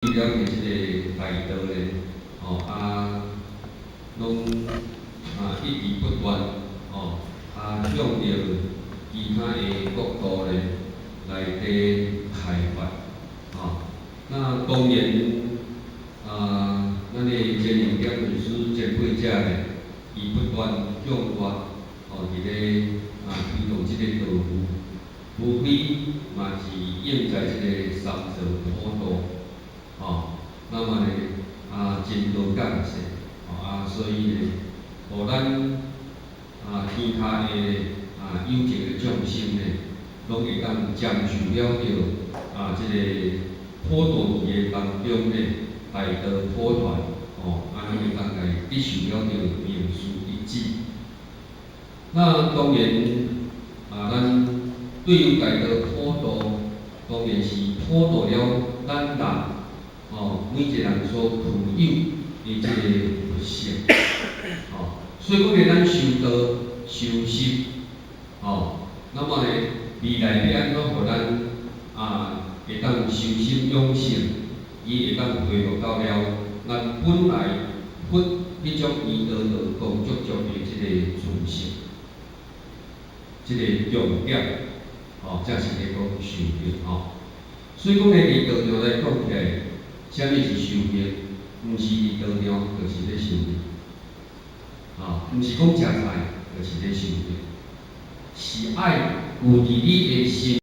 了解即个大道咧，拢一直不断向着其他的国度咧来地开发，那当然咱的前两点论师前辈者咧，伊不断向我伫咧推动即个道路，无非嘛是用在即个三座普渡。那么呢，真多感谢，所以呢，互咱天下的有情的众生呢，拢会当接受了即个普渡义的当中呢，大道普传，安尼会当来得受了名殊一致。那当然，咱对于大道普渡，当然是普渡了咱人。每一个人所具有的即个佛性，所以讲呢，咱修道修习，那么呢，未来要安怎互咱会当修心养性，伊会当回落到了咱本来佛迄种依道道工作中的即个自性，即个重点，才是咧讲修行。所以讲呢，伫道场来讲起来。啥物是修行？毋是伫道场，就是咧修行。毋是讲食菜，就是咧修行。是爱有伫你的心。